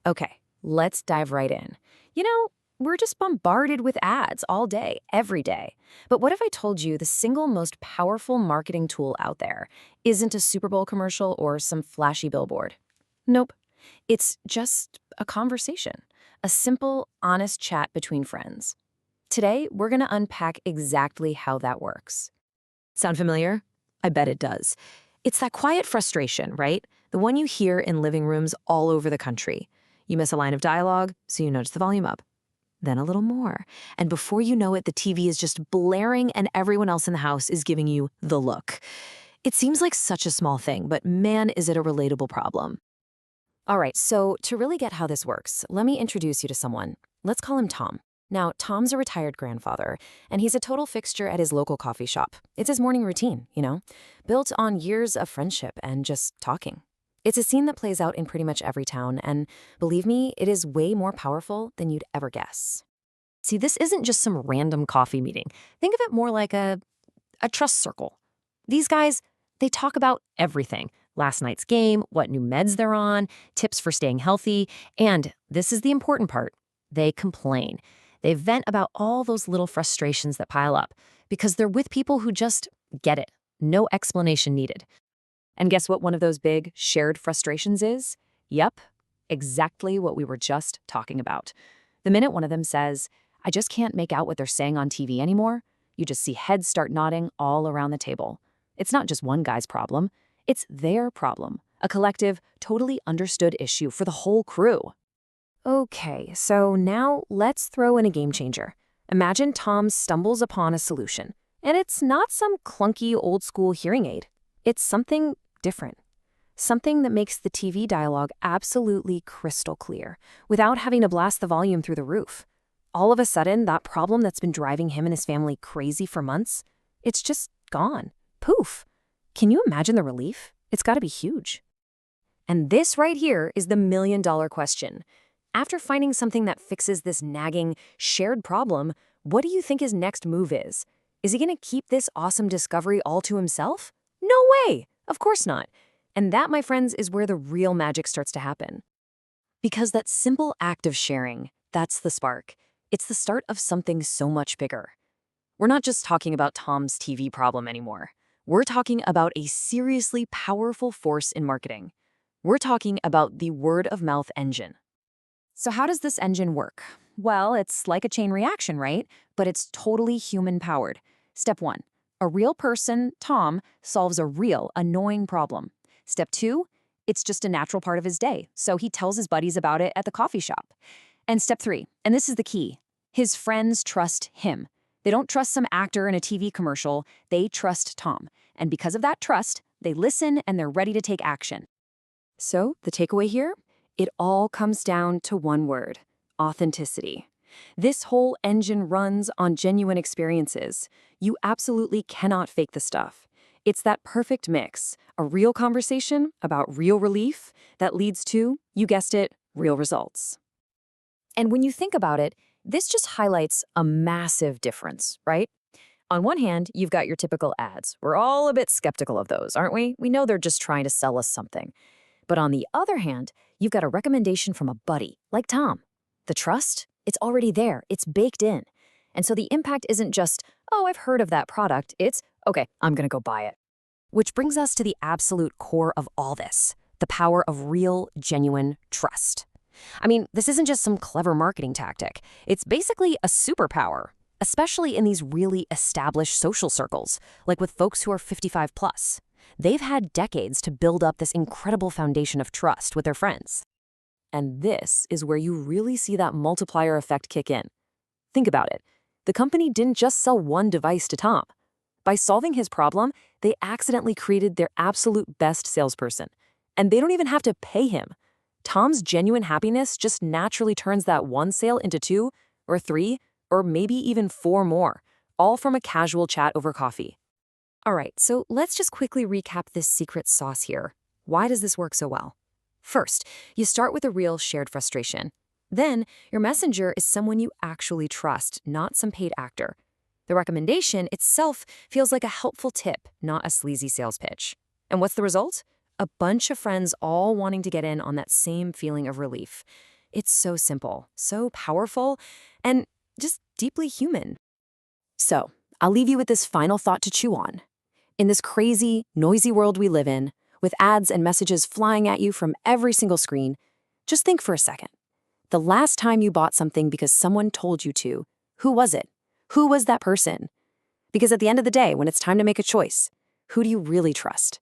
Okay, let's dive right in. You know, we're just bombarded with ads all day, every day. But what if I told you the single most powerful marketing tool out there isn't a Super Bowl commercial or some flashy billboard? Nope. It's just a conversation, a simple, honest chat between friends. Today, we're going to unpack exactly how that works. Sound familiar? I bet it does. It's that quiet frustration, right? The one you hear in living rooms all over the country. You miss a line of dialogue, so you nudge the volume up. Then a little more. And before you know it, the TV is just blaring and everyone else in the house is giving you the look. It seems like such a small thing, but man, is it a relatable problem. All right, so to really get how this works, let me introduce you to someone. Let's call him Tom. Now, Tom's a retired grandfather, and he's a total fixture at his local coffee shop. It's his morning routine, built on years of friendship and just talking. It's a scene that plays out in pretty much every town, and believe me, it is way more powerful than you'd ever guess. See, this isn't just some random coffee meeting. Think of it more like a trust circle. These guys, they talk about everything. Last night's game, what new meds they're on, tips for staying healthy, and this is the important part, they complain. They vent about all those little frustrations that pile up because they're with people who just get it. No explanation needed. And guess what one of those big shared frustrations is? Yep, exactly what we were just talking about. The minute one of them says, I just can't make out what they're saying on TV anymore, you just see heads start nodding all around the table. It's not just one guy's problem. It's their problem, a collective, totally understood issue for the whole crew. Okay, so now let's throw in a game changer. Imagine Tom stumbles upon a solution, and it's not some clunky old-school hearing aid. It's something different. Something that makes the TV dialogue absolutely crystal clear, without having to blast the volume through the roof. All of a sudden, that problem that's been driving him and his family crazy for months, it's just gone. Poof. Can you imagine the relief? It's got to be huge. And this right here is the million-dollar question. After finding something that fixes this nagging, shared problem, what do you think his next move is? Is he going to keep this awesome discovery all to himself? No way! Of course not. And that, my friends, is where the real magic starts to happen. Because that simple act of sharing, that's the spark. It's the start of something so much bigger. We're not just talking about Tom's TV problem anymore. We're talking about a seriously powerful force in marketing. We're talking about the word-of-mouth engine. So how does this engine work? Well, it's like a chain reaction, right? But it's totally human-powered. Step 1. A real person, Tom, solves a real, annoying problem. Step 2. It's just a natural part of his day, so he tells his buddies about it at the coffee shop. And step 3, and this is the key, his friends trust him. They don't trust some actor in a TV commercial, they trust Tom. And because of that trust, they listen and they're ready to take action. So, the takeaway here? It all comes down to one word: authenticity. This whole engine runs on genuine experiences. You absolutely cannot fake the stuff. It's that perfect mix, a real conversation about real relief that leads to, you guessed it, real results. And when you think about it, this just highlights a massive difference, right? On one hand, you've got your typical ads. We're all a bit skeptical of those, aren't we? We know they're just trying to sell us something. But on the other hand, you've got a recommendation from a buddy, like Tom. The trust? It's already there. It's baked in. And so the impact isn't just, oh, I've heard of that product. It's, okay, I'm going to go buy it. Which brings us to the absolute core of all this, the power of real, genuine trust. I mean, this isn't just some clever marketing tactic. It's basically a superpower, especially in these really established social circles, like with folks who are 55 plus. They've had decades to build up this incredible foundation of trust with their friends. And this is where you really see that multiplier effect kick in. Think about it. The company didn't just sell one device to Tom. By solving his problem, they accidentally created their absolute best salesperson. And they don't even have to pay him. Tom's genuine happiness just naturally turns that one sale into 2 or 3 or maybe even 4 more, all from a casual chat over coffee. All right, so let's just quickly recap this secret sauce here. Why does this work so well? First, you start with a real shared frustration. Then, your messenger is someone you actually trust, not some paid actor. The recommendation itself feels like a helpful tip, not a sleazy sales pitch. And what's the result? A bunch of friends all wanting to get in on that same feeling of relief. It's so simple, so powerful, and just deeply human. So, I'll leave you with this final thought to chew on. In this crazy, noisy world we live in, with ads and messages flying at you from every single screen, just think for a second. The last time you bought something because someone told you to, who was it? Who was that person? Because at the end of the day, when it's time to make a choice, who do you really trust?